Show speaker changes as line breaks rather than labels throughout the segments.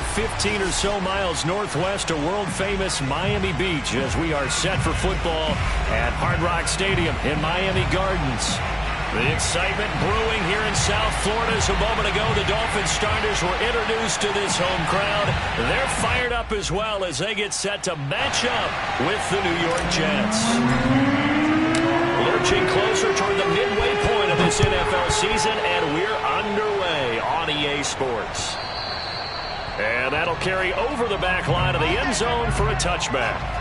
about 15 or so miles northwest of world-famous Miami Beach as we are set for football at Hard Rock Stadium in Miami Gardens. The excitement brewing here in South Florida. As a moment ago, the Dolphins starters were introduced to this home crowd. They're fired up as well as they get set to match up with the New York Jets. Lurching closer toward the midway point of this NFL season, and we're underway on EA Sports. And that'll carry over the back line of the end zone for a touchback.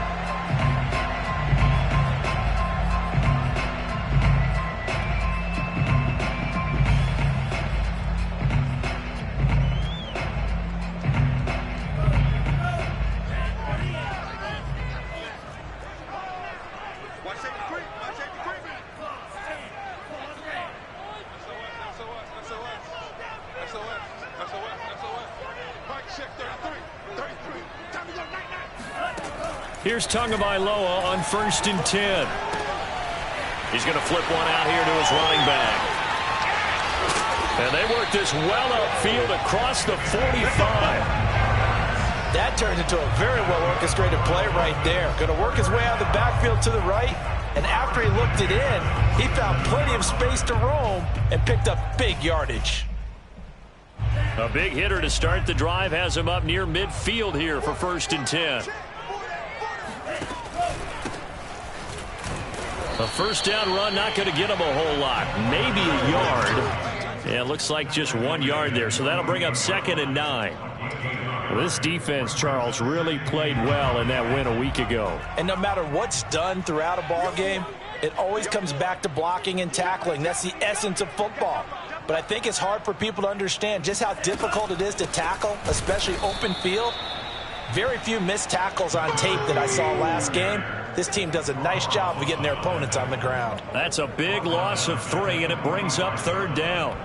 Here's Tagovailoa on 1st and 10. He's going to flip one out here to his running back. And they work this well upfield across the 45.
That turns into a very well-orchestrated play right there. Going to work his way out of the backfield to the right. And after he looked it in, he found plenty of space to roam and picked up big yardage.
A big hitter to start the drive has him up near midfield here for 1st and 10. A first down run not going to get him a whole lot. Maybe a yard. Yeah, it looks like just 1 yard there. So that'll bring up 2nd and 9. Well, this defense, Charles, really played well in that win a week ago.
And no matter what's done throughout a ball game, it always comes back to blocking and tackling. That's the essence of football. But I think it's hard for people to understand just how difficult it is to tackle, especially open field. Very few missed tackles on tape that I saw last game. This team does a nice job of getting their opponents on the ground.
That's a big loss of 3, and it brings up 3rd down.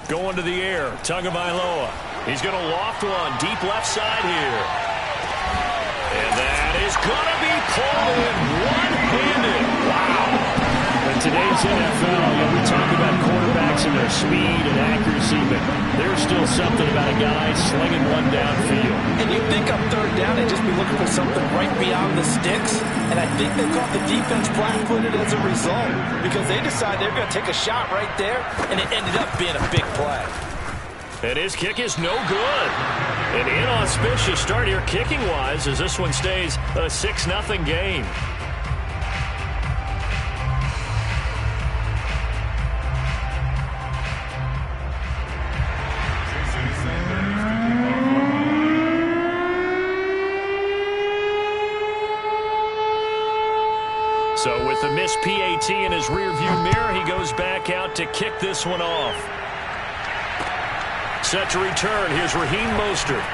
Going to the air, Tagovailoa. He's going to loft one deep left side here. And that is going to be pulled in one-handed. Wow. In today's NFL, we talk about quarterbacks and their speed and accuracy, but there's still something about a guy slinging one downfield.
And you think on 3rd down, they'd just be looking for something right beyond the sticks. And I think they caught the defense flat-footed as a result because they decided they were going to take a shot right there, and it ended up being a big play.
And his kick is no good. An inauspicious start here kicking-wise as this one stays a 6-0 game. So with the missed PAT in his rearview mirror, he goes back out to kick this one off. Set to return. Here's Raheem Mostert.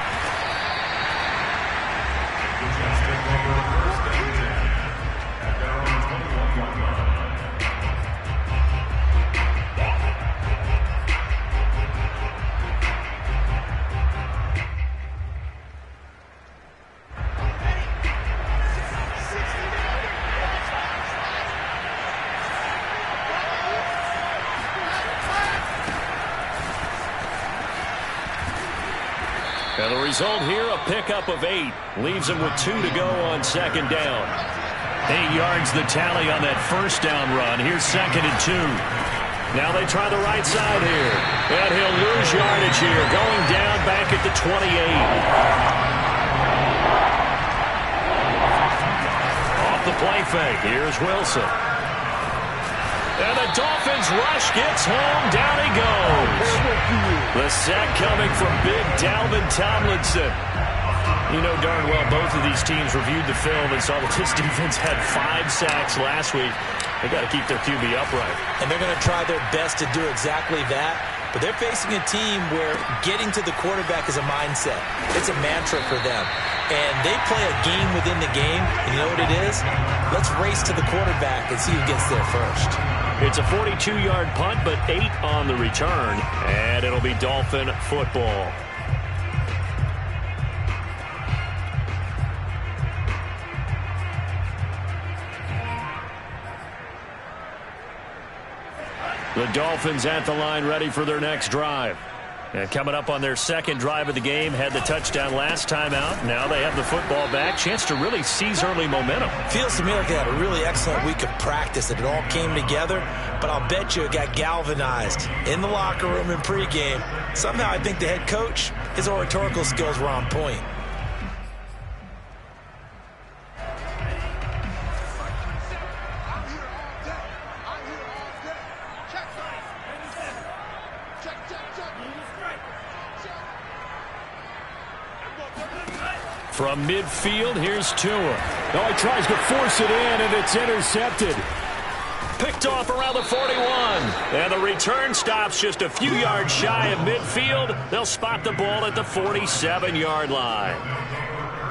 And the result here, a pickup of 8. Leaves him with 2 to go on 2nd down. 8 yards the tally on that first down run. Here's 2nd and 2. Now they try the right side here. And he'll lose yardage here. Going down back at the 28. Off the play fake. Here's Wilson. And the Dolphins rush gets home. Down he goes. The sack coming from big Dalvin Tomlinson. You know darn well both of these teams reviewed the film and saw that this defense had 5 sacks last week. They got to keep their QB upright.
And they're going to try their best to do exactly that. But they're facing a team where getting to the quarterback is a mindset. It's a mantra for them. And they play a game within the game. And you know what it is? Let's race to the quarterback and see who gets there first.
It's a 42-yard punt, but 8 on the return. And it'll be Dolphin football. The Dolphins at the line ready for their next drive. And coming up on their second drive of the game, had the touchdown last time out. Now they have the football back. Chance to really seize early momentum.
Feels to me like they had a really excellent week of practice and it all came together. But I'll bet you it got galvanized in the locker room in pregame. Somehow I think the head coach, his oratorical skills were on point.
From midfield, here's Tua. Oh, he tries to force it in, and it's intercepted. Picked off around the 41. And the return stops just a few yards shy of midfield. They'll spot the ball at the 47-yard line.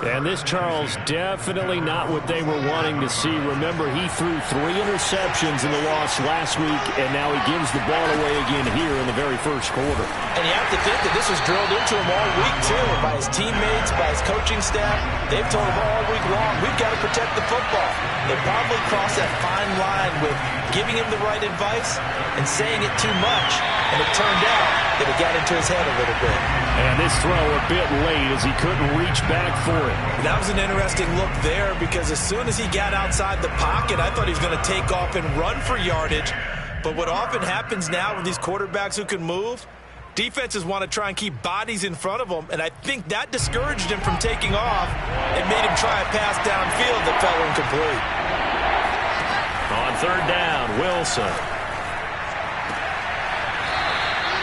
And this, Charles, definitely not what they were wanting to see. Remember, he threw 3 interceptions in the loss last week, and now he gives the ball away again here in the very first quarter.
And you have to think that this was drilled into him all week, too, by his teammates, by his coaching staff. They've told him all week long, we've got to protect the football. They probably crossed that fine line with giving him the right advice and saying it too much. And it turned out that it got into his head a little bit.
And this throw a bit late as he couldn't reach back for it.
That was an interesting look there because as soon as he got outside the pocket, I thought he was going to take off and run for yardage. But what often happens now with these quarterbacks who can move, defenses want to try and keep bodies in front of them, and I think that discouraged him from taking off and made him try a pass downfield that fell incomplete.
On third down, Wilson.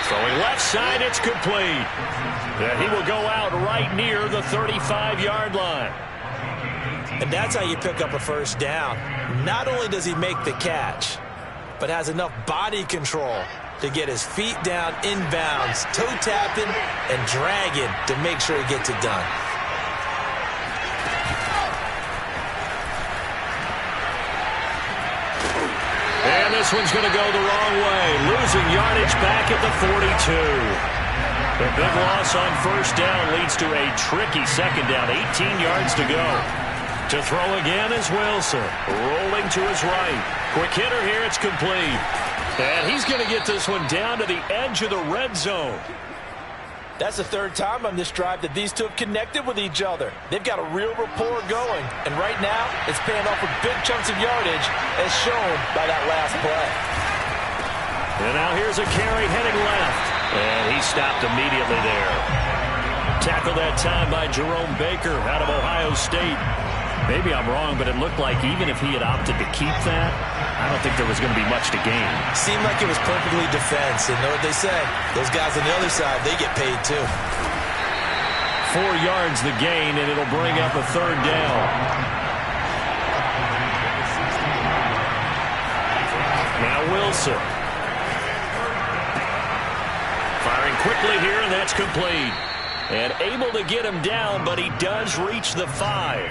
Throwing left side, it's complete. And he will go out right near the 35-yard line.
And that's how you pick up a first down. Not only does he make the catch, but has enough body control to get his feet down inbounds, toe tapping and dragging to make sure he gets it done.
And this one's going to go the wrong way. Losing yardage back at the 42. The big loss on first down leads to a tricky second down. 18 yards to go. To throw again is Wilson. Rolling to his right. Quick hitter here. It's complete. And he's going to get this one down to the edge of the red zone.
That's the third time on this drive that these two have connected with each other. They've got a real rapport going. And right now, it's paying off with big chunks of yardage as shown by that last play.
And now here's a carry heading left. And he stopped immediately there. Tackled that time by Jerome Baker out of Ohio State. Maybe I'm wrong, but it looked like even if he had opted to keep that, I don't think there was going to be much to gain.
Seemed like it was perfectly defense. And know what they say? Those guys on the other side, they get paid too.
4 yards the gain, and it'll bring up a third down. Now Wilson. Firing quickly here, and that's complete. And able to get him down, but he does reach the 5.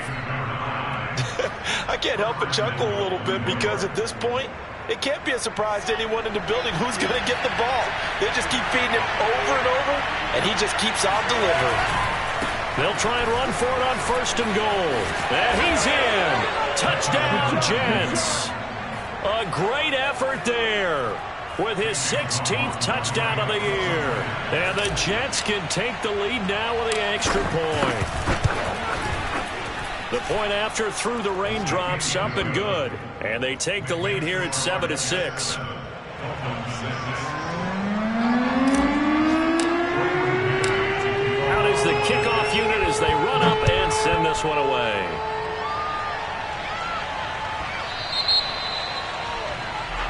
I can't help but chuckle a little bit because at this point, it can't be a surprise to anyone in the building who's going to get the ball. They just keep feeding him over and over, and he just keeps on delivering.
They'll try and run for it on first and goal. And he's in. Touchdown, Jets. A great effort there with his 16th touchdown of the year. And the Jets can take the lead now with the extra point. The point after through the raindrops, up and good. And they take the lead here at 7-6. Out is the kickoff unit as they run up and send this one away.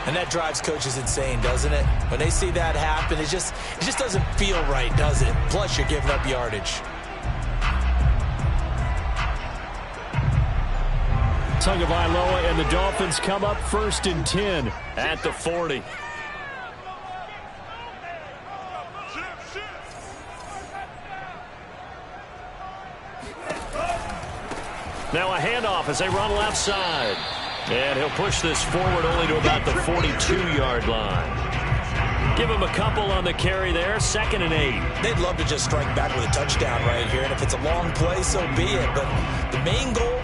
And that drives coaches insane, doesn't it? When they see that happen, it just doesn't feel right, does it? Plus, you're giving up yardage.
Tagovailoa and the Dolphins come up 1st and 10 at the 40. Now a handoff as they run left side. And he'll push this forward only to about the 42-yard line. Give him a couple on the carry there. 2nd and 8.
They'd love to just strike back with a touchdown right here. And if it's a long play, so be it. But the main goal,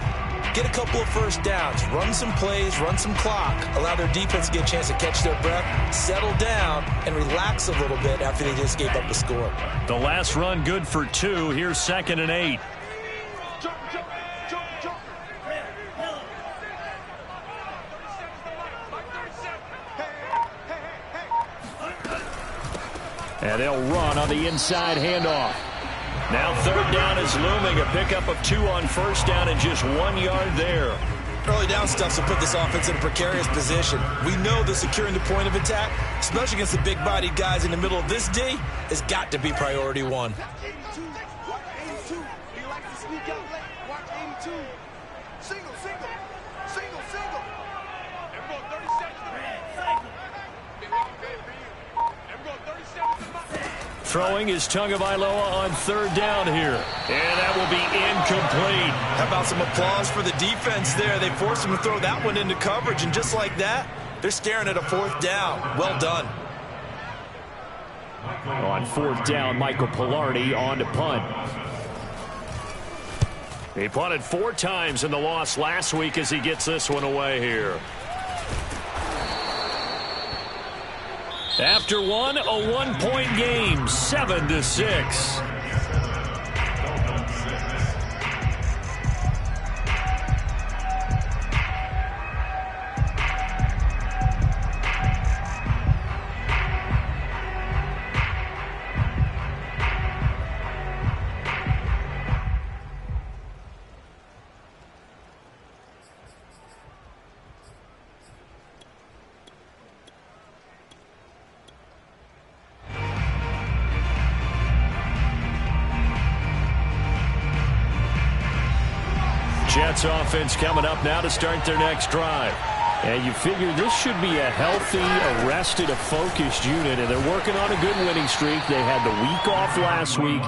get a couple of first downs. Run some plays, run some clock. Allow their defense to get a chance to catch their breath, settle down, and relax a little bit after they just gave up a score.
The last run good for 2. Here's 2nd and 8. And they'll run on the inside handoff. Now 3rd down is looming. A pickup of 2 on 1st down and just 1 yard there.
Early down stuff will put this offense in a precarious position. We know that securing the point of attack, especially against the big-bodied guys in the middle of this D, has got to be priority 1.
Throwing is Tagovailoa on 3rd down here. And that will be incomplete.
How about some applause for the defense there? They forced him to throw that one into coverage, and just like that, they're staring at a 4th down. Well done.
On 4th down, Michael Pilardi on to punt. He punted 4 times in the loss last week as he gets this one away here. After one, a 1-point game, 7-6. Jets offense coming up now to start their next drive. And you figure this should be a healthy, arrested, a focused unit, and they're working on a good winning streak. They had the week off last week.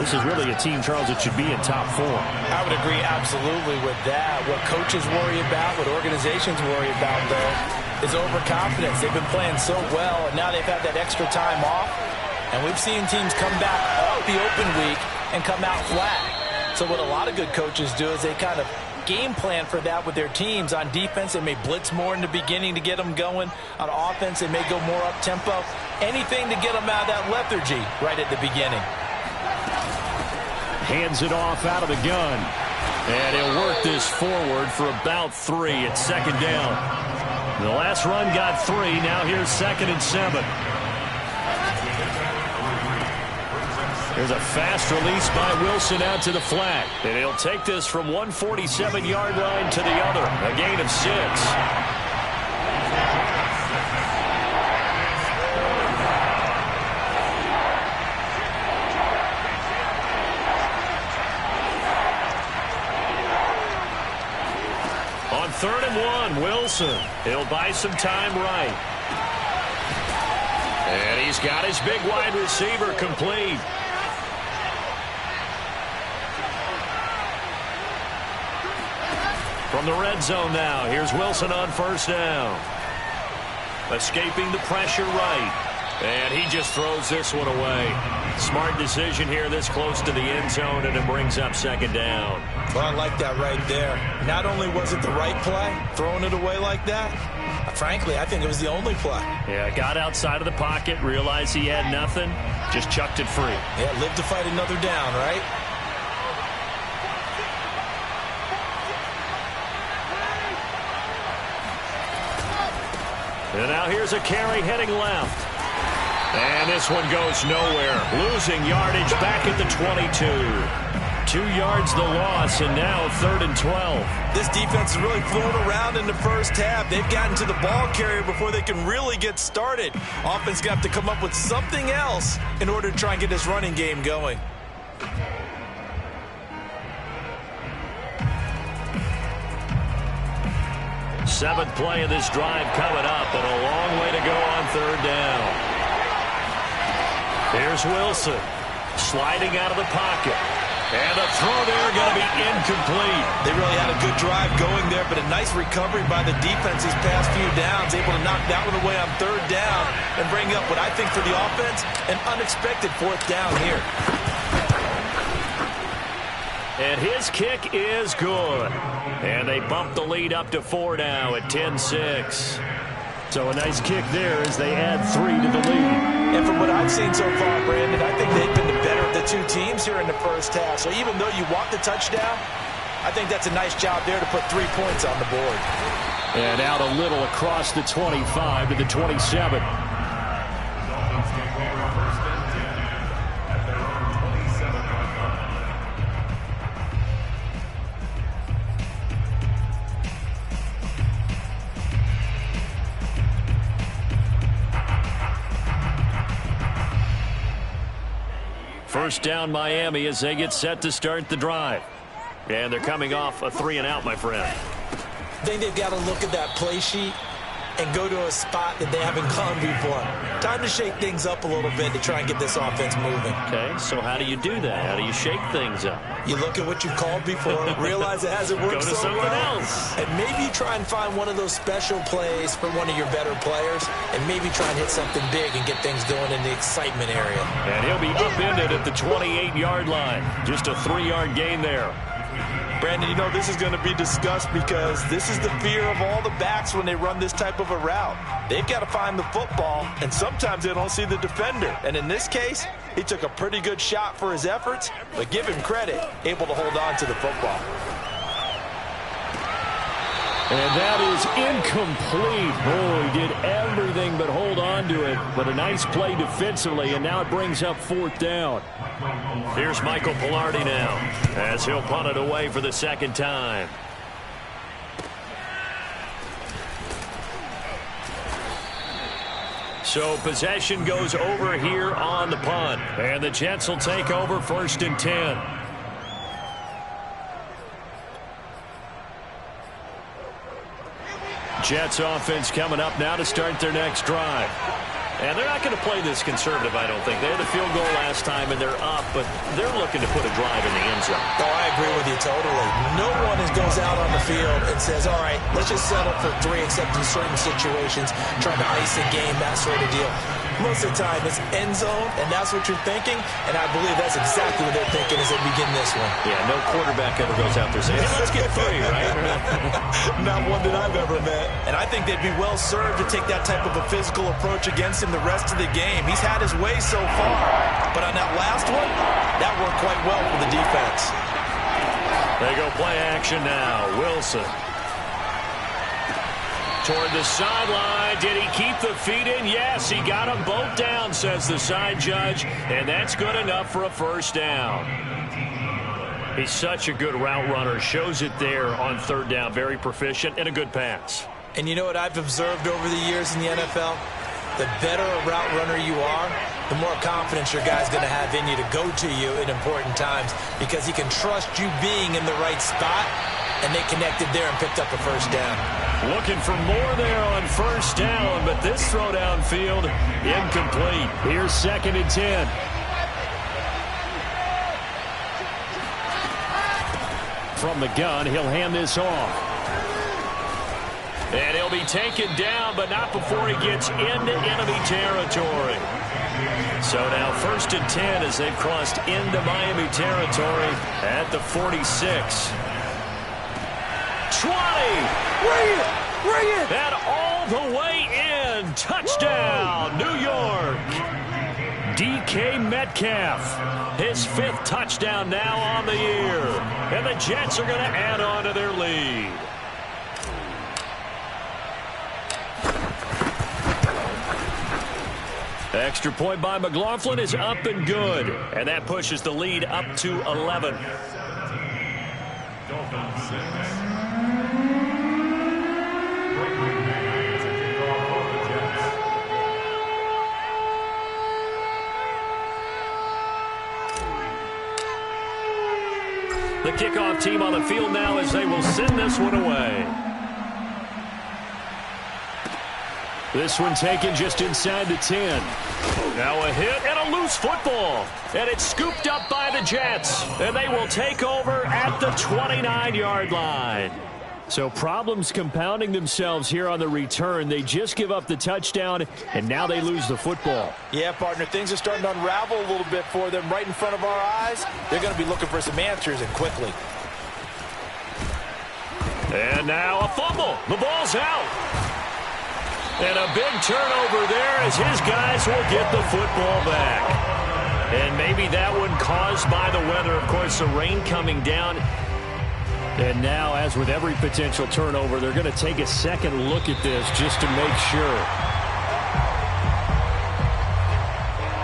This is really a team, Charles, that should be in top form.
I would agree absolutely with that. What coaches worry about, what organizations worry about, though, is overconfidence. They've been playing so well, and now they've had that extra time off. And we've seen teams come back off the open week and come out flat. So what a lot of good coaches do is they kind of game plan for that with their teams. On defense, they may blitz more in the beginning to get them going. On offense, they may go more up-tempo. Anything to get them out of that lethargy right at the beginning.
Hands it off out of the gun. And he'll work this forward for about 3 at 2nd down. The last run got 3. Now here's 2nd and 7. There's a fast release by Wilson out to the flat. And he'll take this from 147-yard line to the other. A gain of 6. On 3rd and 1, Wilson. He'll buy some time right. And he's got his big wide receiver complete. From the red zone now, here's Wilson on 1st down. Escaping the pressure right. And he just throws this one away. Smart decision here this close to the end zone, and it brings up 2nd down.
Well, I like that right there. Not only was it the right play, throwing it away like that, frankly, I think it was the only play.
Yeah, got outside of the pocket, realized he had nothing, just chucked it free.
Yeah, live to fight another down, right?
And now here's a carry heading left. And this one goes nowhere. Losing yardage back at the 22. 2 yards the loss, and now 3rd and 12.
This defense is really flown around in the first half. They've gotten to the ball carrier before they can really get started. Offense got to come up with something else in order to try and get this running game going.
Seventh play of this drive coming up, and a long way to go on 3rd down. Here's Wilson sliding out of the pocket. And the throw there going to be incomplete.
They really had a good drive going there, but a nice recovery by the defense these past few downs, able to knock that one away on third down and bring up what I think for the offense, an unexpected fourth down here.
And his kick is good. And they bump the lead up to 4 now at 10-6. So a nice kick there as they add 3 to the lead.
And from what I've seen so far, Brandon, I think they've been the better of the two teams here in the first half. So even though you want the touchdown, I think that's a nice job there to put 3 points on the board.
And out a little across the 25 to the 27. First down Miami as they get set to start the drive. And they're coming off a 3-and-out, my friend.
I think they've got to look at that play sheet and go to a spot that they haven't gone before. Time to shake things up a little bit to try and get this offense moving.
Okay, so how do you do that? How do you shake things up?
You look at what you've called before, realize it hasn't worked
Go to
so
something
well,
else.
and maybe try and find one of those special plays for one of your better players, and maybe try and hit something big and get things going in the excitement area.
And he'll be upended at the 28-yard line. Just a 3-yard gain there.
Brandon, you know, this is going to be discussed because this is the fear of all the backs when they run this type of a route. They've got to find the football, and sometimes they don't see the defender. And in this case, he took a pretty good shot for his efforts, but give him credit, able to hold on to the football.
And that is incomplete. Boy, he did everything but hold on to it. But a nice play defensively, and now it brings up 4th down. Here's Michael Pilardi now as he'll punt it away for the second time. So possession goes over here on the punt. And the Jets will take over 1st and 10. Jets offense coming up now to start their next drive. And they're not going to play this conservative, I don't think. They had the field goal last time, and they're up, but they're looking to put a drive in the end zone.
Oh, I agree with you totally. No one goes out on the field and says, all right, let's just settle for 3, except in certain situations, trying to ice a game, that sort of deal. Most of the time, it's end zone, and that's what you're thinking, and I believe that's exactly what they're thinking as they begin this one.
Yeah, no quarterback ever goes out there saying, hey, let's get 3, right?
Not one that I've ever met. And I think they'd be well served to take that type of a physical approach against him the rest of the game. He's had his way so far, but on that last one, that worked quite well for the defense.
They go play action now. Wilson. Toward the sideline. Did he keep the feet in? Yes, he got them both down, says the side judge. And that's good enough for a 1st down. He's such a good route runner. Shows it there on 3rd down. Very proficient and a good pass.
And you know what I've observed over the years in the NFL? The better a route runner you are, the more confidence your guy's going to have in you to go to you in important times because he can trust you being in the right spot, and they connected there and picked up a 1st down.
Looking for more there on 1st down, but this throw downfield incomplete. Here's 2nd and 10. From the gun, he'll hand this off. And he'll be taken down, but not before he gets into enemy territory. So now 1st and 10 as they've crossed into Miami territory at the 46. 20. Bring it. And all the way in. Touchdown, New York. DK Metcalf. His 5th touchdown now on the year. And the Jets are going to add on to their lead. Extra point by McLaughlin is up and good. And that pushes the lead up to 11. The kickoff team on the field now as they will send this one away. This one taken just inside the 10. Now a hit and a loose football. And it's scooped up by the Jets. And they will take over at the 29-yard line. So problems compounding themselves here on the return. They just give up the touchdown, and now they lose the football.
Yeah, partner, things are starting to unravel a little bit for them right in front of our eyes. They're going to be looking for some answers, and quickly.
And now a fumble. The ball's out. And a big turnover there as his guys will get the football back. And maybe that one caused by the weather. Of course, the rain coming down. And now, as with every potential turnover, they're going to take a second look at this just to make sure.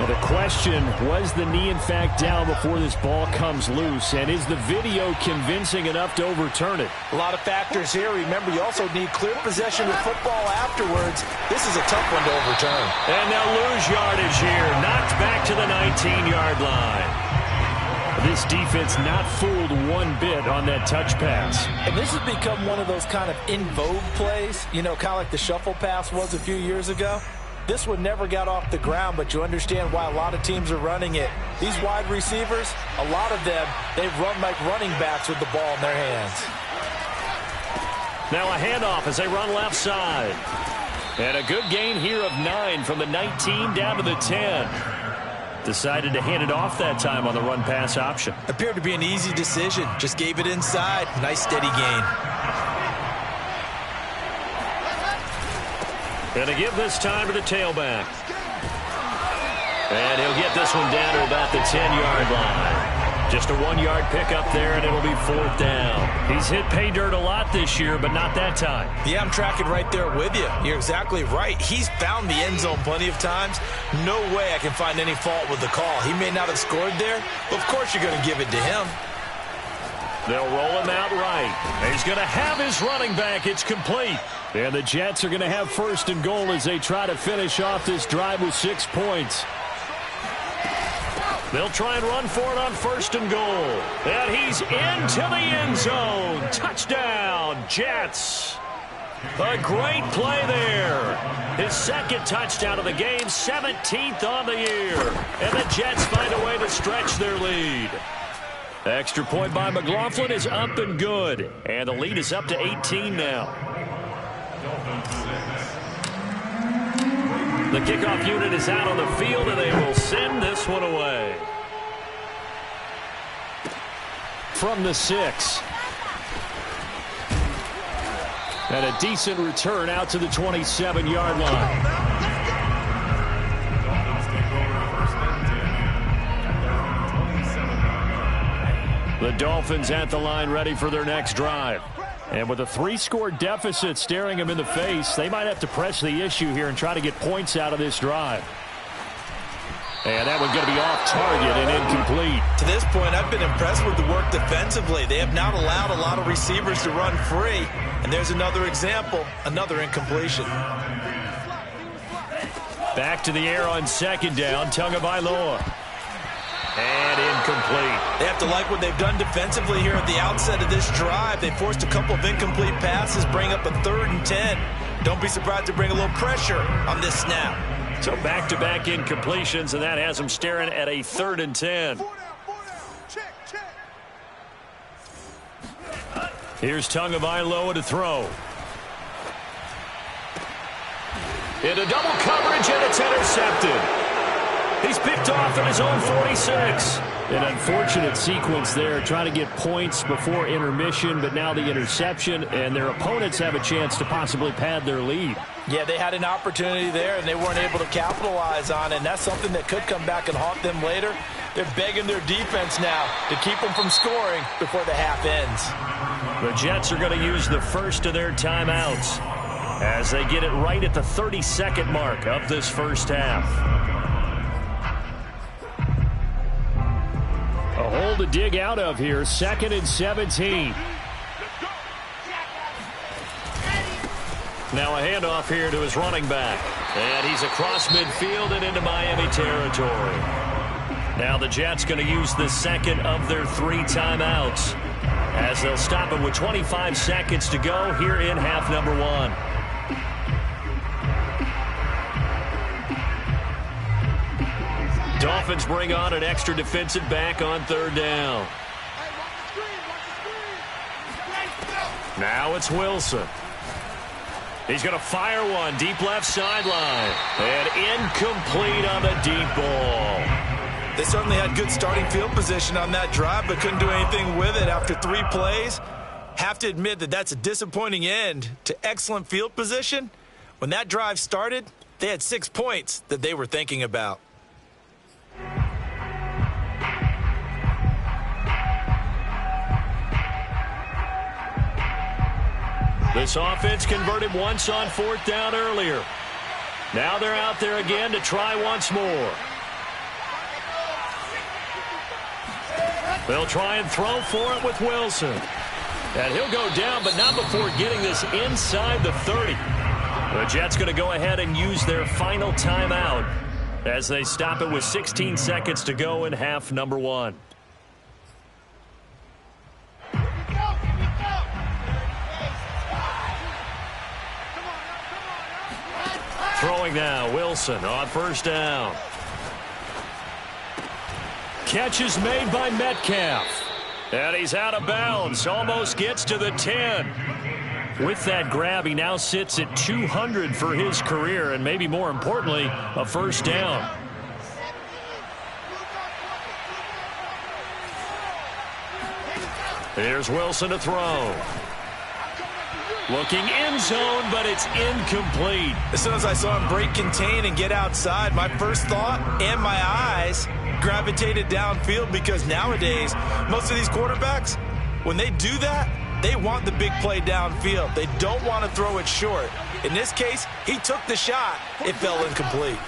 Now the question, was the knee in fact down before this ball comes loose? And is the video convincing enough to overturn it?
A lot of factors here. Remember, you also need clear possession of football afterwards. This is a tough one to overturn.
And they'll lose yardage here. Knocked back to the 19-yard line. This defense not fooled one bit on that touch pass.
And this has become one of those kind of in vogue plays, you know, kind of like the shuffle pass was a few years ago. This one never got off the ground, but you understand why a lot of teams are running it. These wide receivers, a lot of them, they've run like running backs with the ball in their hands.
Now a handoff as they run left side. And a good gain here of 9 from the 19 down to the 10. Decided to hand it off that time on the run-pass option.
Appeared to be an easy decision. Just gave it inside. Nice steady gain.
Gonna give this time to the tailback. And he'll get this one down to about the 10-yard line. Just a 1-yard pickup there, and it'll be 4th down. He's hit pay dirt a lot this year, but not that time.
Yeah, I'm tracking right there with you. You're exactly right. He's found the end zone plenty of times. No way I can find any fault with the call. He may not have scored there, but of course you're going to give it to him.
They'll roll him out right. He's going to have his running back. It's complete. And the Jets are going to have 1st and goal as they try to finish off this drive with 6 points. They'll try and run for it on 1st and goal. And he's into the end zone. Touchdown, Jets. A great play there. His 2nd touchdown of the game, 17th on the year. And the Jets find a way to stretch their lead. Extra point by McLaughlin is up and good. And the lead is up to 18 now. The kickoff unit is out on the field, and they will send this one away. From the 6. And a decent return out to the 27-yard line. The Dolphins at the line ready for their next drive. And with a 3-score deficit staring them in the face, they might have to press the issue here and try to get points out of this drive. And that one's going to be off target and incomplete.
To this point, I've been impressed with the work defensively. They have not allowed a lot of receivers to run free. And there's another example, another incompletion.
Back to the air on 2nd down, Tagovailoa. And incomplete.
They have to like what they've done defensively here at the outset of this drive. They forced a couple of incomplete passes, bring up a 3rd and 10. Don't be surprised to bring a little pressure on this snap.
So back-to-back incompletions, and that has them staring at a 3rd and 10. Here's Tagovailoa to throw. Into double coverage, and it's intercepted. He's picked off at his own 46. An unfortunate sequence there, trying to get points before intermission, but now the interception, and their opponents have a chance to possibly pad their lead.
Yeah, they had an opportunity there, and they weren't able to capitalize on it, and that's something that could come back and haunt them later. They're begging their defense now to keep them from scoring before the half ends.
The Jets are going to use the first of their timeouts as they get it right at the 32nd mark of this first half. A hole to dig out of here, 2nd and 17. Now a handoff here to his running back. And he's across midfield and into Miami territory. Now the Jets going to use the 2nd of their 3 timeouts as they'll stop it with 25 seconds to go here in half number 1. Dolphins bring on an extra defensive back on third down. Now it's Wilson. He's going to fire one deep left sideline. And incomplete on the deep ball.
They certainly had good starting field position on that drive, but couldn't do anything with it after 3 plays. Have to admit that that's a disappointing end to excellent field position. When that drive started, they had 6 points that they were thinking about.
This offense converted once on 4th down earlier. Now they're out there again to try once more. They'll try and throw for it with Wilson. And he'll go down, but not before getting this inside the 30. The Jets going to go ahead and use their final timeout as they stop it with 16 seconds to go in half number 1. Throwing now, Wilson on 1st down. Catch is made by Metcalf. And he's out of bounds, almost gets to the 10. With that grab, he now sits at 200 for his career, and maybe more importantly, a 1st down. Here's Wilson to throw. Looking end zone, but it's incomplete.
As soon as I saw him break contain and get outside, my first thought and my eyes gravitated downfield, because nowadays, most of these quarterbacks, when they do that, they want the big play downfield. They don't want to throw it short. In this case, he took the shot. It fell incomplete.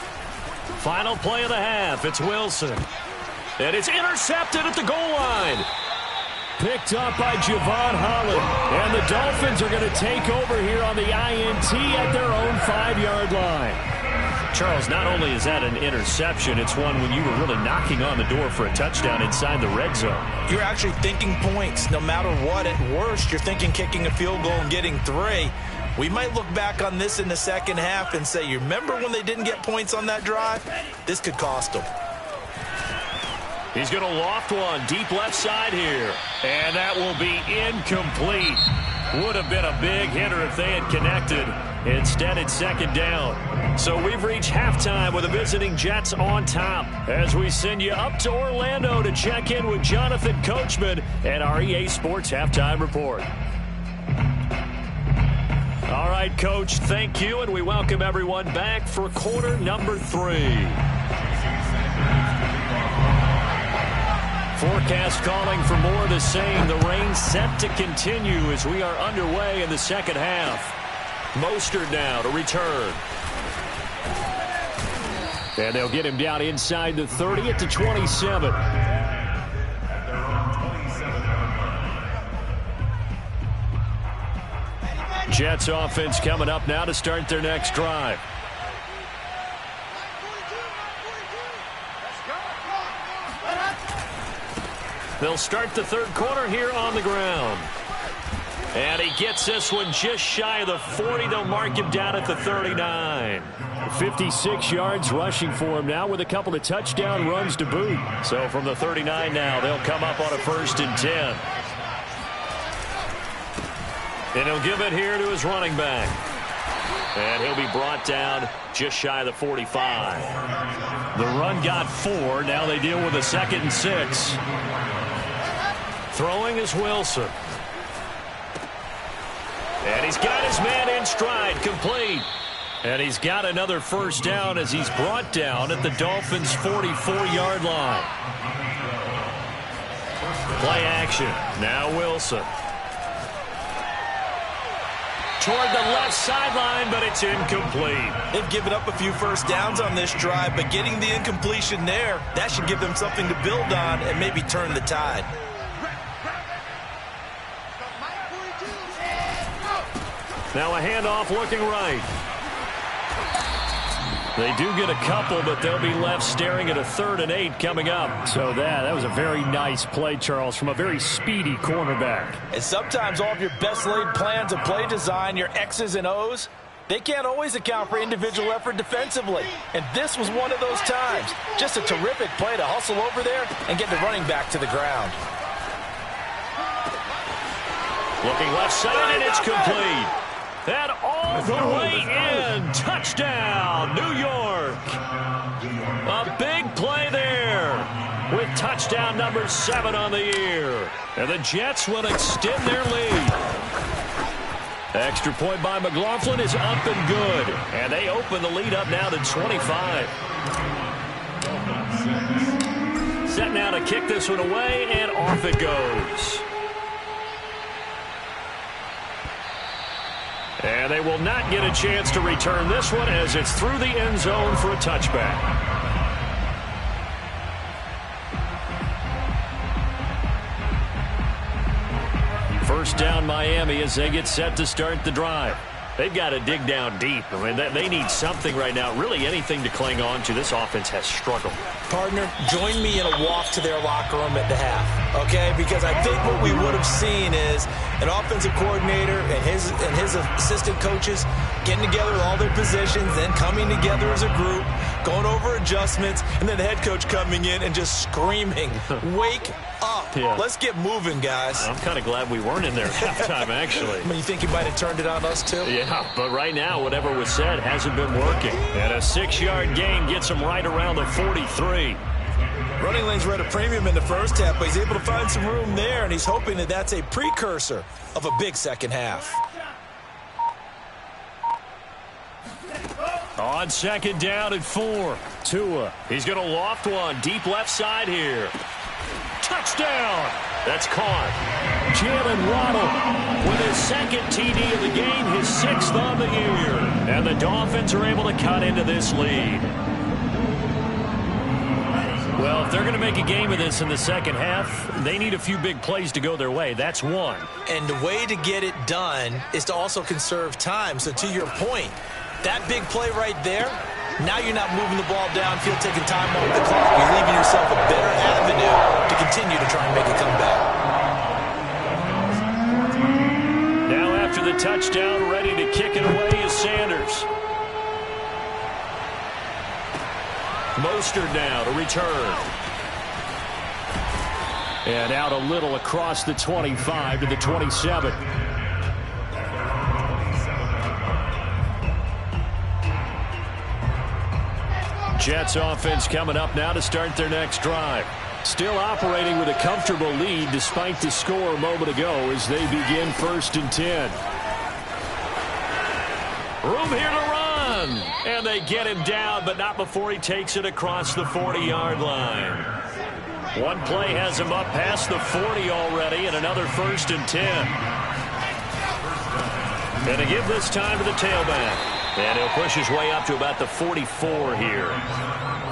Final play of the half. It's Wilson. And it's intercepted at the goal line. Picked up by Javon Holland. And the Dolphins are going to take over here on the INT at their own 5-yard line. Charles, not only is that an interception, it's one when you were really knocking on the door for a touchdown inside the red zone.
You're actually thinking points. No matter what, at worst, you're thinking kicking a field goal and getting 3. We might look back on this in the second half and say, you remember when they didn't get points on that drive? This could cost them.
He's going to loft one deep left side here. And that will be incomplete. Would have been a big hitter if they had connected. Instead, it's 2nd down. So we've reached halftime with the visiting Jets on top as we send you up to Orlando to check in with Jonathan Coachman and our EA Sports Halftime Report. All right, Coach, thank you, and we welcome everyone back for quarter number 3. Forecast calling for more of the same. The rain set to continue as we are underway in the second half. Mostert now to return. And they'll get him down inside the 30 at the 27. Jets offense coming up now to start their next drive. They'll start the 3rd quarter here on the ground. And he gets this one just shy of the 40. They'll mark him down at the 39. 56 yards rushing for him now with a couple of touchdown runs to boot. So from the 39 now, they'll come up on a 1st and 10. And he'll give it here to his running back. And he'll be brought down just shy of the 45. The run got 4. Now they deal with a 2nd and 6. Throwing is Wilson. And he's got his man in stride, complete. And he's got another 1st down as he's brought down at the Dolphins' 44-yard line. Play action. Now Wilson. Toward the left sideline, but it's incomplete.
They've given up a few 1st downs on this drive, but getting the incompletion there, that should give them something to build on and maybe turn the tide.
Now a handoff looking right. They do get a couple, but they'll be left staring at a 3rd and 8 coming up. So that was a very nice play, Charles, from a very speedy cornerback.
And sometimes all of your best laid plans of play design, your X's and O's, They can't always account for individual effort defensively, and this was one of those times. Just a terrific play to hustle over there and get the running back to the ground.
Looking left side, and it's complete. And all the way in. Touchdown, New York. A big play there with touchdown number 7 on the year. And the Jets will extend their lead. Extra point by McLaughlin is up and good. And they open the lead up now to 25. Set now to kick this one away, and off it goes. And they will not get a chance to return this one as it's through the end zone for a touchback. First down Miami as they get set to start the drive. They've got to dig down deep. I mean, they need something right now, really anything to cling on to. This offense has struggled.
Partner, join me in a walk to their locker room at the half, okay? Because I think what we would have seen is an offensive coordinator and his assistant coaches getting together with all their positions, then coming together as a group, going over adjustments, and then the head coach coming in and just screaming, wake up. Yeah. Let's get moving, guys.
I'm kind of glad we weren't in there at halftime, actually.
I mean, you think he might have turned it on us, too?
Yeah, but right now, whatever was said hasn't been working. And a 6-yard gain gets him right around the 43.
Running lanes were at a premium in the first half, but he's able to find some room there, and he's hoping that that's a precursor of a big second half.
On second down at 4. Tua. He's going to loft one. Deep left side here. Touchdown. That's caught. Jalen Waddle with his second TD of the game, his 6th on the year. And the Dolphins are able to cut into this lead. Well, if they're going to make a game of this in the second half, they need a few big plays to go their way. That's one.
And the way to get it done is to also conserve time. So to your point, that big play right there, now you're not moving the ball downfield, taking time off the clock. You're leaving yourself a better avenue to continue to try and make a comeback.
Now after the touchdown, ready to kick it away is Sanders. Mostert now to return. And out a little across the 25 to the 27. Jets offense coming up now to start their next drive. Still operating with a comfortable lead despite the score a moment ago as they begin 1st and 10. Room here to run. And they get him down, but not before he takes it across the 40-yard line. One play has him up past the 40 already, and another 1st and 10. And to give this time to the tailback. And he'll push his way up to about the 44 here.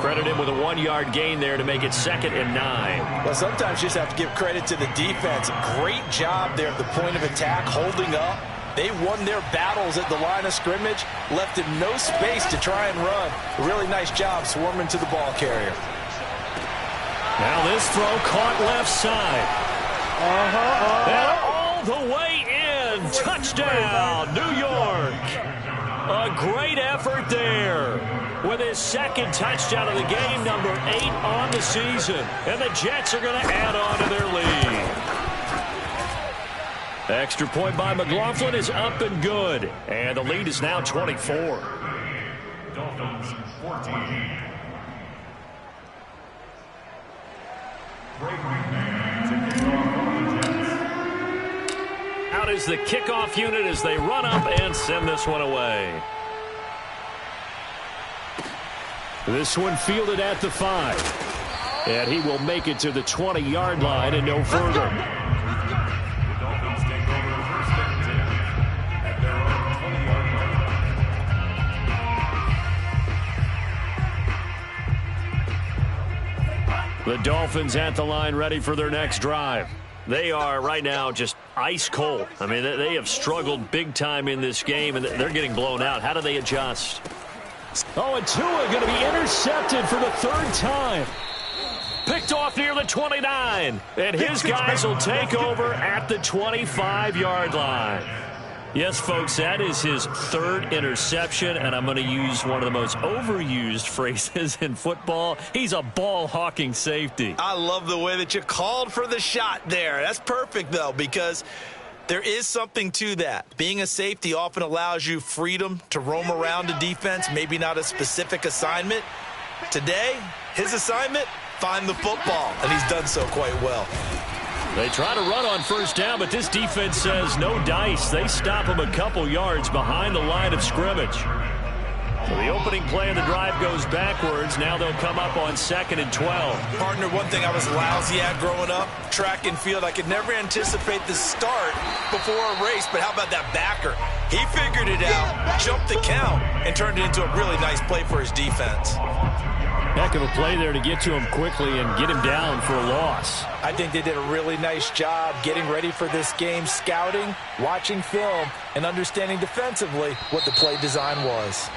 Credit him with a 1-yard gain there to make it 2nd and 9.
Well, sometimes you just have to give credit to the defense. Great job there at the point of attack, holding up. They won their battles at the line of scrimmage, left him no space to try and run. A really nice job swarming to the ball carrier.
Now this throw caught left side. And all the way in. Touchdown, New York. A great effort there with his 2nd touchdown of the game, number 8 on the season. And the Jets are going to add on to their lead. Extra point by McLaughlin is up and good. And the lead is now 24.
Dolphins 14.
Out is the kickoff unit as they run up and send this one away. This one fielded at the 5. And he will make it to the 20-yard line and no further. The Dolphins at the line ready for their next drive. They are right now just ice cold. I mean, they have struggled big time in this game, and they're getting blown out. How do they adjust? Oh, and Tua going to be intercepted for the 3rd time. Picked off near the 29. And his guys will take over at the 25-yard line. Yes, folks, that is his third interception, and I'm going to use one of the most overused phrases in football. He's a ball-hawking safety.
I love the way that you called for the shot there. That's perfect, though, because there is something to that. Being a safety often allows you freedom to roam around a defense, maybe not a specific assignment. Today, his assignment, find the football, and he's done so quite well.
They try to run on first down, but this defense says no dice. They stop him a couple yards behind the line of scrimmage. So the opening play of the drive goes backwards. Now they'll come up on 2nd and 12.
Partner, one thing I was lousy at growing up, track and field, I could never anticipate the start before a race, but how about that backer? He figured it out, jumped the count, and turned it into a really nice play for his defense.
Heck of a play there to get to him quickly and get him down for a loss.
I think they did a really nice job getting ready for this game, scouting, watching film, and understanding defensively what the play design was.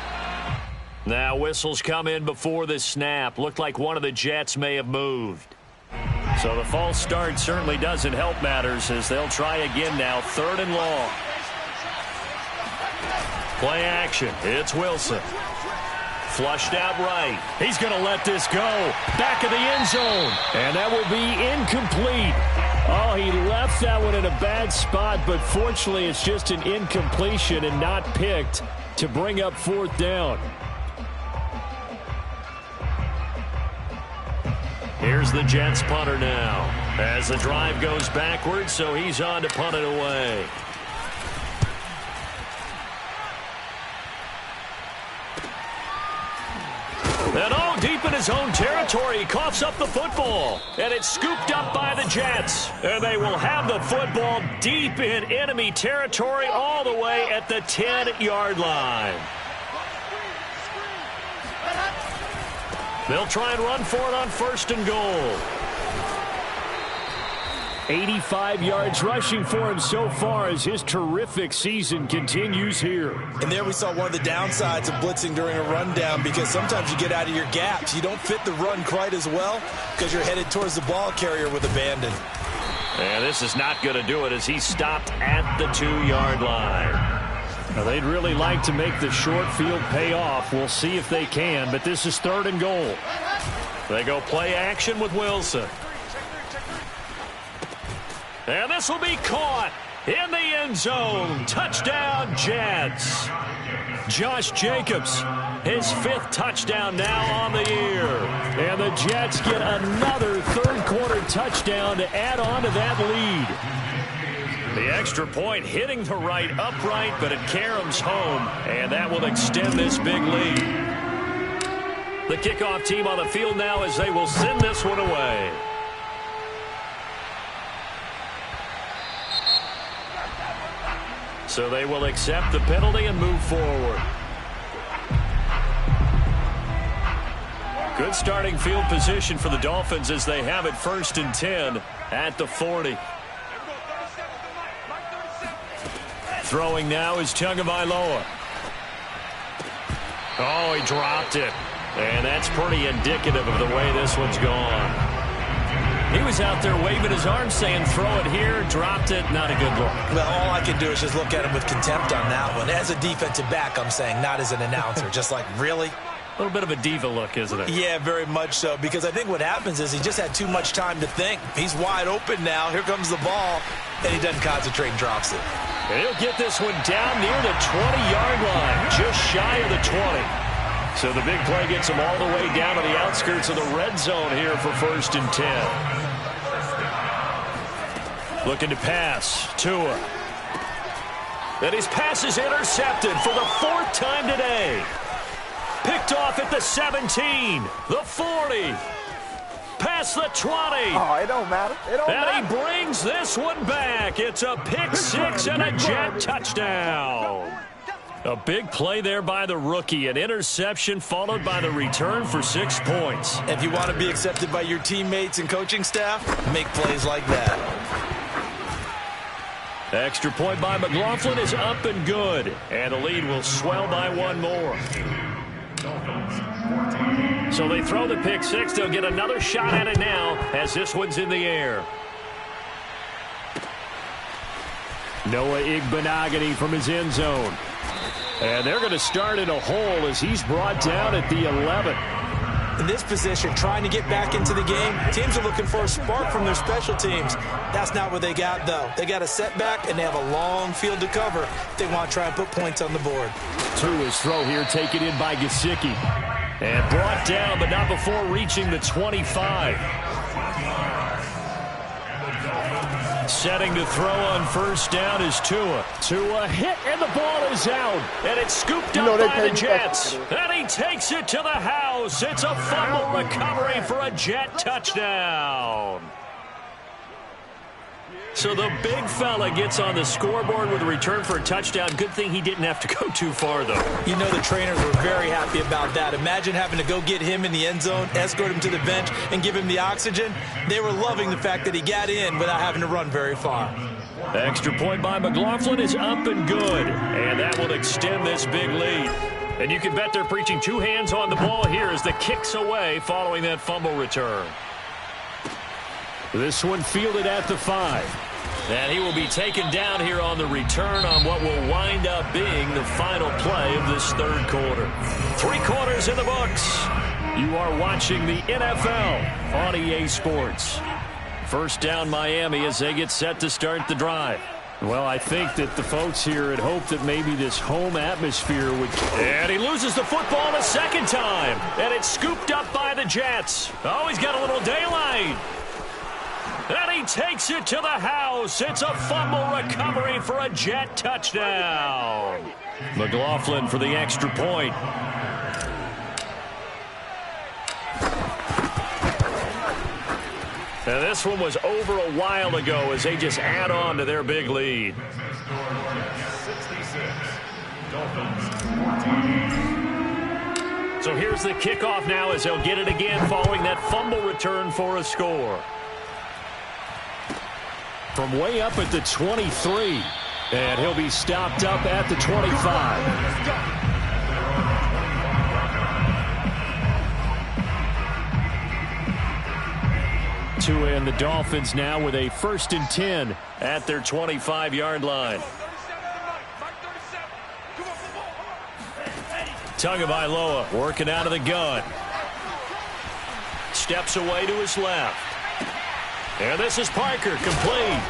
Now whistles come in before the snap. Looked like one of the Jets may have moved. So the false start certainly doesn't help matters as they'll try again now, 3rd and long. Play action. It's Wilson. Flushed out right. He's going to let this go. Back of the end zone. And that will be incomplete. Oh, he left that one in a bad spot, but fortunately it's just an incompletion and not picked to bring up 4th down. Here's the Jets punter now as the drive goes backwards, so he's on to punt it away. And oh, deep in his own territory, he coughs up the football. And it's scooped up by the Jets. And they will have the football deep in enemy territory all the way at the 10-yard line. They'll try and run for it on 1st and goal. 85 yards rushing for him so far as his terrific season continues here.
And there we saw one of the downsides of blitzing during a rundown, because sometimes you get out of your gaps. You don't fit the run quite as well because you're headed towards the ball carrier with abandon.
And this is not going to do it as he's stopped at the 2-yard line. Now, they'd really like to make the short field pay off. We'll see if they can, but this is 3rd and goal. They go play action with Wilson. And this will be caught in the end zone. Touchdown, Jets. Josh Jacobs, his 5th touchdown now on the year. And the Jets get another 3rd-quarter touchdown to add on to that lead. The extra point hitting the right upright, but it caroms home, and that will extend this big lead. The kickoff team on the field now as they will send this one away. So they will accept the penalty and move forward. Good starting field position for the Dolphins as they have it 1st and 10 at the 40. Throwing now is Tagovailoa. Oh, he dropped it. And that's pretty indicative of the way this one's gone. He was out there waving his arms saying, throw it here, dropped it, not a good look.
Well, all I can do is just look at him with contempt on that one. As a defensive back, I'm saying, not as an announcer. Just like, really?
A little bit of a diva look, isn't it?
Yeah, very much so, because I think what happens is he just had too much time to think. He's wide open now. Here comes the ball, and he doesn't concentrate and drops it.
And he'll get this one down near the 20-yard line, just shy of the 20. So the big play gets him all the way down to the outskirts of the red zone here for 1st and 10. Looking to pass. Tua. And his pass is intercepted for the 4th time today. Picked off at the 17, the 40, past the 20.
Oh, it don't matter. It don't matter.
And he brings this one back. It's a pick 6 and a Jet touchdown. A big play there by the rookie. An interception followed by the return for 6 points.
If you want to be accepted by your teammates and coaching staff, make plays like that.
Extra point by McLaughlin is up and good. And the lead will swell by 1 more. So they throw the pick 6. They'll get another shot at it now as this one's in the air. Noah Igbenogany from his end zone. And they're going to start in a hole as he's brought down at the 11.
In this position, trying to get back into the game, teams are looking for a spark from their special teams. That's not what they got, though. They got a setback, and they have a long field to cover if they want to try and put points on the board.
To his throw here, taken in by Gesicki. And brought down, but not before reaching the 25. Setting to throw on first down is Tua. Tua hit, and the ball is out. And it's scooped up by the Jets. And he takes it to the house. It's a fumble recovery for a Jet touchdown. So the big fella gets on the scoreboard with a return for a touchdown. Good thing he didn't have to go too far, though.
You know the trainers were very happy about that. Imagine having to go get him in the end zone, escort him to the bench, and give him the oxygen. They were loving the fact that he got in without having to run very far.
Extra point by McLaughlin is up and good. And that will extend this big lead. And you can bet they're preaching two hands on the ball here as the kick's away following that fumble return. This one fielded at the 5. And he will be taken down here on the return on what will wind up being the final play of this third quarter. 3 quarters in the books. You are watching the NFL on EA Sports. First down Miami as they get set to start the drive. Well, I think that the folks here had hoped that maybe this home atmosphere would... And he loses the football the second time. And it's scooped up by the Jets. Oh, he's got a little daylight. And he takes it to the house. It's a fumble recovery for a Jet touchdown. McLaughlin for the extra point. And this one was over a while ago as they just add on to their big lead.
66. Dolphins 14.
So here's the kickoff now as they'll get it again following that fumble return for a score. From way up at the 23. And he'll be stopped up at the 25. Tua and the Dolphins now with a 1st and 10 at their 25-yard line. Tagovailoa working out of the gun. Steps away to his left. And this is Parker, complete.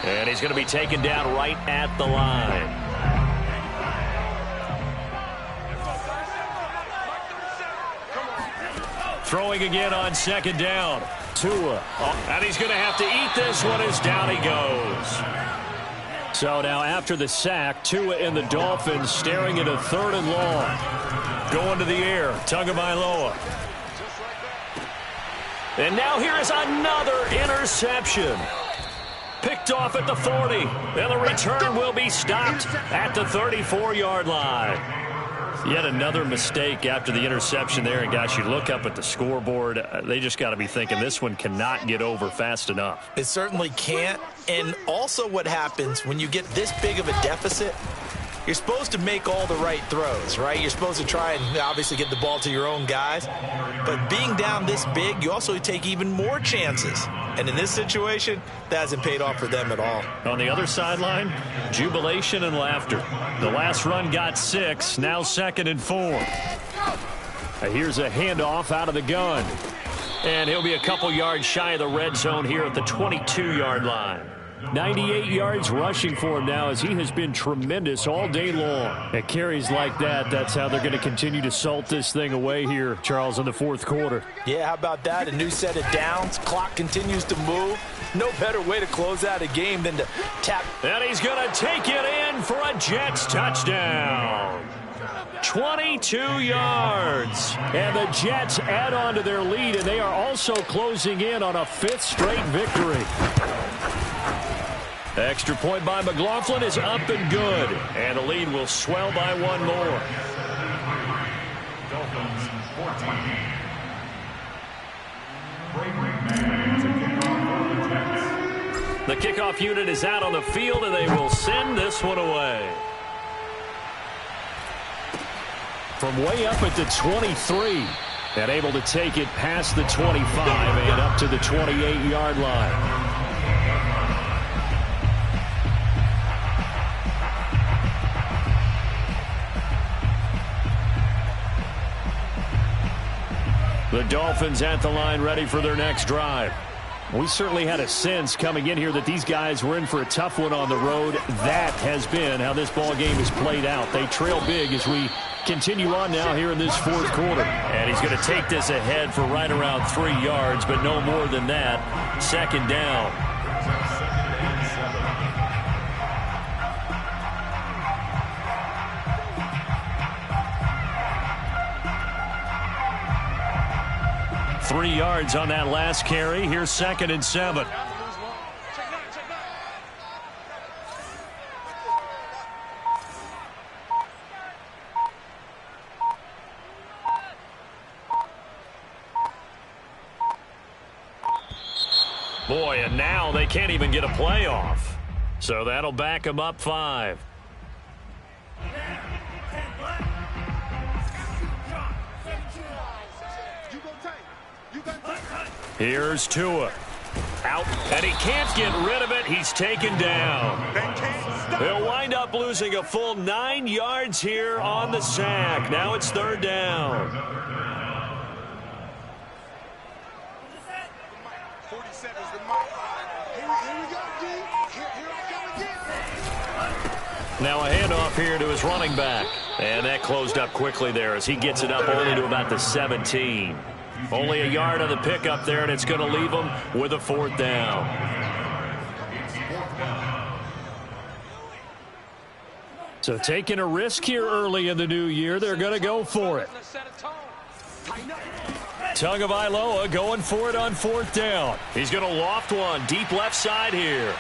And he's going to be taken down right at the line. Throwing again on second down. Tua. And he's going to have to eat this one as down he goes. So now after the sack, Tua and the Dolphins staring at a 3rd and long. Going to the air, Tagovailoa. And now here is another interception. Picked off at the 40. And the return will be stopped at the 34-yard line. Yet another mistake after the interception there. And, gosh, you look up at the scoreboard. They just got to be thinking this one cannot get over fast enough.
It certainly can't. And also what happens when you get this big of a deficit, you're supposed to make all the right throws, right? You're supposed to try and obviously get the ball to your own guys. But being down this big, you also take even more chances. And in this situation, that hasn't paid off for them at all.
On the other sideline, jubilation and laughter. The last run got 6, now 2nd and 4. Here's a handoff out of the gun. And he'll be a couple yards shy of the red zone here at the 22-yard line. 98 yards rushing for him now as he has been tremendous all day long. At carries like that, that's how they're going to continue to salt this thing away here, Charles, in the 4th quarter.
Yeah, how about that? A new set of downs. Clock continues to move. No better way to close out a game than to tap.
And he's going to take it in for a Jets touchdown. 22 yards. And the Jets add on to their lead, and they are also closing in on a 5th straight victory. Extra point by McLaughlin is up and good. And the lead will swell by 1 more.
Dolphins 14.
The kickoff unit is out on the field, and they will send this one away. From way up at the 23. And able to take it past the 25 and up to the 28-yard line. The Dolphins at the line ready for their next drive. We certainly had a sense coming in here that these guys were in for a tough one on the road. That has been how this ball game has played out. They trail big as we continue on now here in this fourth quarter. And he's going to take this ahead for right around 3 yards, but no more than that. Second down. Three yards on that last carry. Here's 2nd and 7. Boy, and now they can't even get a playoff. So that'll back them up 5. Here's Tua. Out, and he can't get rid of it. He's taken down. He'll wind up losing a full 9 yards here on the sack. Now it's 3rd down. Now a handoff here to his running back. And that closed up quickly there as he gets it up only to about the 17. Only a yard on the pickup there, and it's going to leave him with a 4th down. So taking a risk here early in the new year, they're going to go for it. Tagovailoa going for it on 4th down. He's going to loft one deep left side here.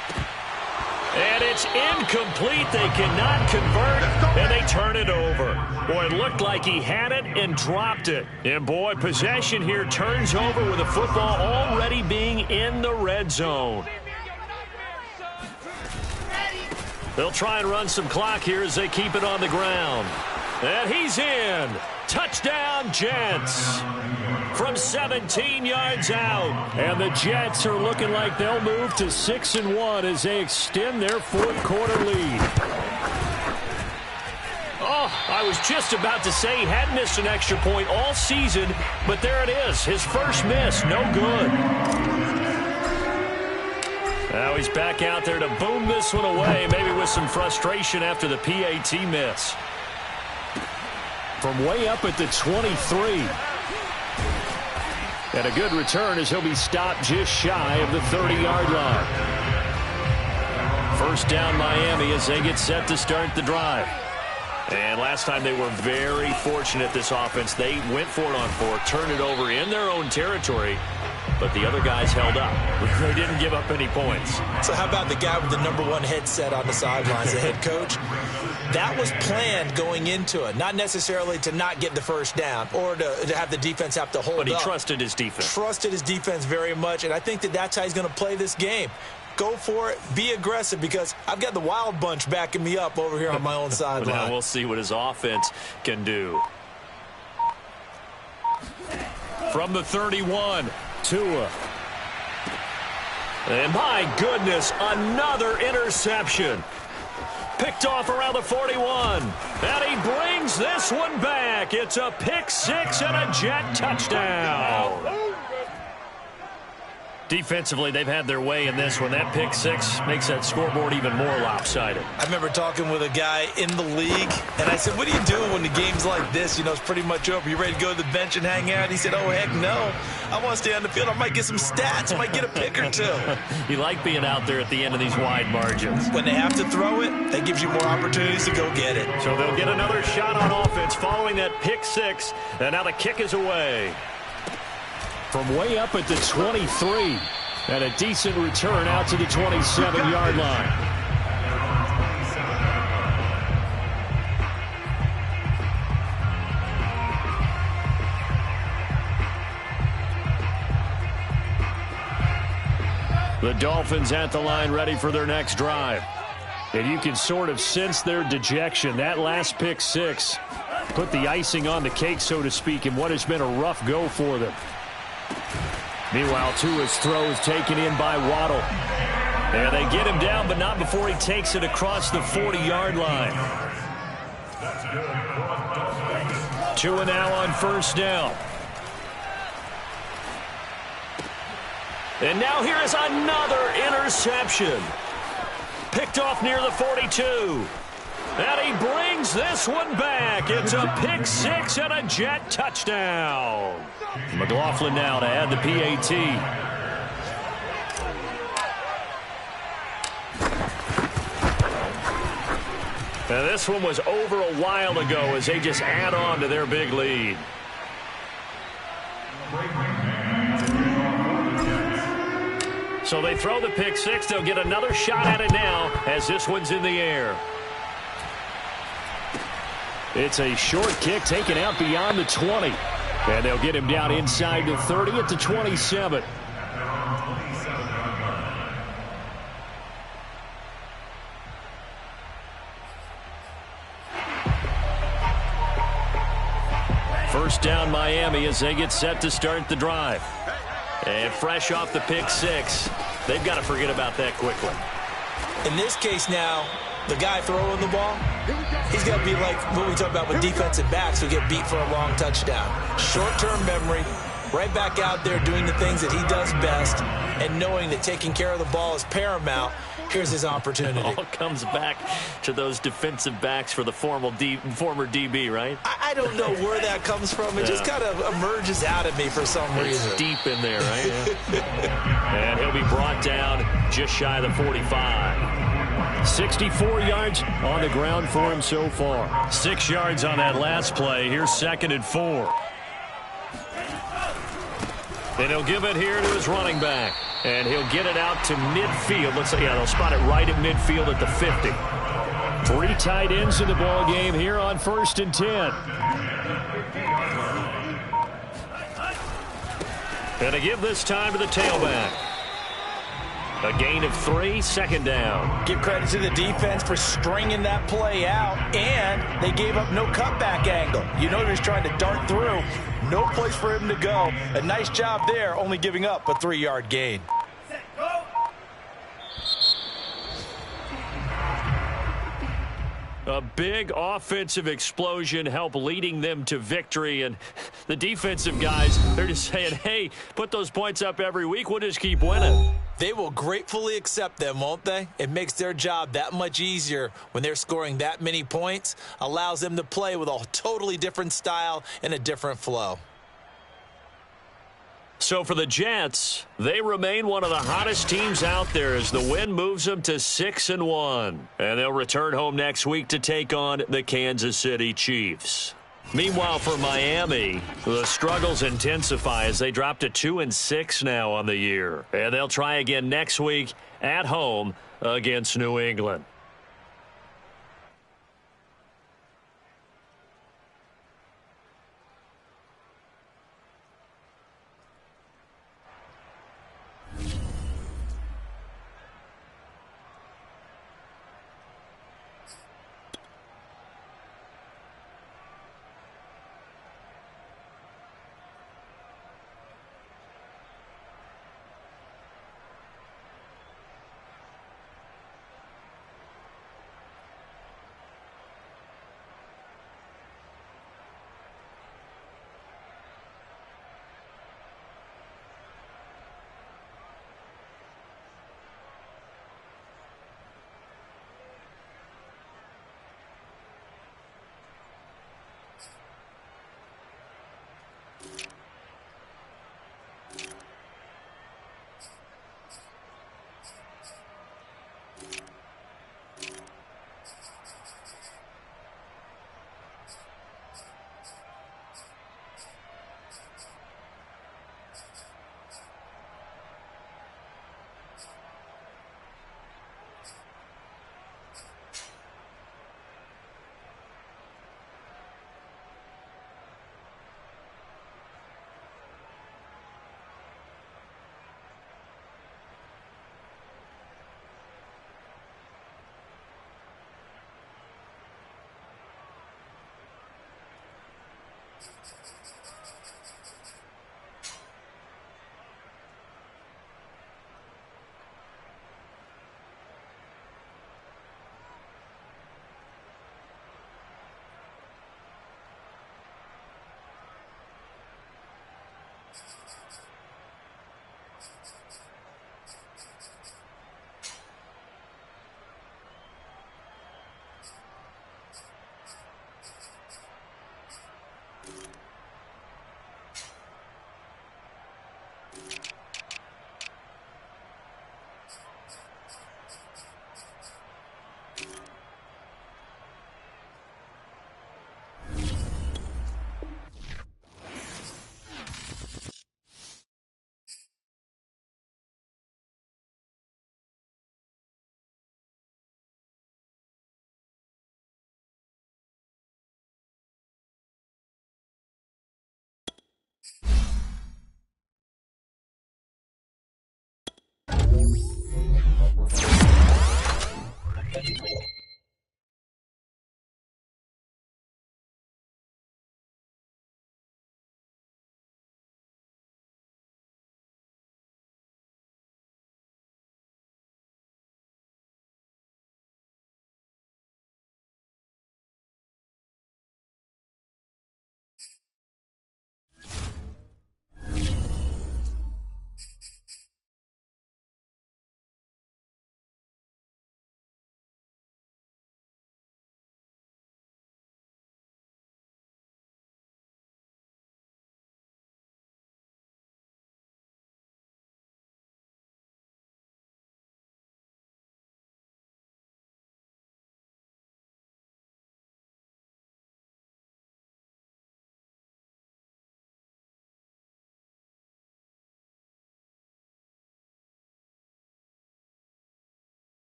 And it's incomplete. They cannot convert, and they turn it over. Boy, it looked like he had it and dropped it. And, boy, possession here turns over with the football already being in the red zone. They'll try and run some clock here as they keep it on the ground. And he's in. Touchdown, Jets. From 17 yards out. And the Jets are looking like they'll move to 6-1 as they extend their 4th quarter lead. Oh, I was just about to say he had missed an extra point all season, but there it is. His first miss, no good. Now he's back out there to boom this one away, maybe with some frustration after the PAT miss. From way up at the 23. And a good return as he'll be stopped just shy of the 30-yard line. First down Miami as they get set to start the drive. And last time they were very fortunate, this offense. They went for it on 4, turned it over in their own territory, but the other guys held up. They didn't give up any points.
So how about the guy with the #1 headset on the sidelines, the head coach? That was planned going into it, not necessarily to not get the first down or to have the defense have to hold up.
But he trusted his defense.
Trusted his defense very much, and I think that's how he's going to play this game. Go for it. Be aggressive, because I've got the wild bunch backing me up over here on my own sideline.
Now we'll see what his offense can do. From the 31, Tua. And my goodness, another interception. Picked off around the 41. And he brings this one back. It's a pick 6 and a Jet touchdown. Defensively, they've had their way in this one. That pick 6 makes that scoreboard even more lopsided.
I remember talking with a guy in the league, and I said, what do you do when the game's like this? You know, it's pretty much over. You ready to go to the bench and hang out? He said, oh, heck no. I want to stay on the field. I might get some stats. I might get a pick or two.
You like being out there at the end of these wide margins.
When they have to throw it, that gives you more opportunities to go get it.
So they'll get another shot on offense following that pick 6, and now the kick is away. From way up at the 23, and a decent return out to the 27-yard line. The Dolphins at the line ready for their next drive. And you can sort of sense their dejection. That last pick 6 put the icing on the cake, so to speak, in what has been a rough go for them. Meanwhile, Tua's throw is taken in by Waddle. And they get him down, but not before he takes it across the 40-yard line. Tua now on first down. And now here is another interception. Picked off near the 42. And he brings this one back. It's a pick six and a Jet touchdown. McLaughlin now to add the PAT. Now this one was over a while ago as they just add on to their big lead. So they throw the pick six. They'll get another shot at it now as this one's in the air. It's a short kick taken out beyond the 20. And they'll get him down inside the 30 at the 27. First down Miami as they get set to start the drive. And fresh off the pick six, they've got to forget about that quickly.
In this case now, the guy throwing the ball, he's got to be like what we talk about with defensive backs who get beat for a long touchdown. Short-term memory, right back out there doing the things that he does best, and knowing that taking care of the ball is paramount. Here's his opportunity.
It all comes back to those defensive backs for the former DB, right?
I don't know where that comes from. It just kind of emerges out of me for some reason.
It's deep in there, right? Yeah. And he'll be brought down just shy of the 45. 64 yards on the ground for him so far. 6 yards on that last play. Here's 2nd and 4. And he'll give it here to his running back. And he'll get it out to midfield. Looks like, yeah, they'll spot it right at midfield at the 50. 3 tight ends in the ball game here on 1st and 10. And to give this time to the tailback. A gain of 3, 2nd down.
Give credit to the defense for stringing that play out, and they gave up no cutback angle. You know they're just trying to dart through. No place for him to go. A nice job there, only giving up a 3-yard gain.
A big offensive explosion helped leading them to victory. And the defensive guys, they're just saying, hey, put those points up every week. We'll just keep winning.
They will gratefully accept them, won't they? It makes their job that much easier when they're scoring that many points. Allows them to play with a totally different style and a different flow.
So for the Jets, they remain one of the hottest teams out there as the win moves them to 6-1. And they'll return home next week to take on the Kansas City Chiefs. Meanwhile, for Miami, the struggles intensify as they drop to 2-6 now on the year. And they'll try again next week at home against New England.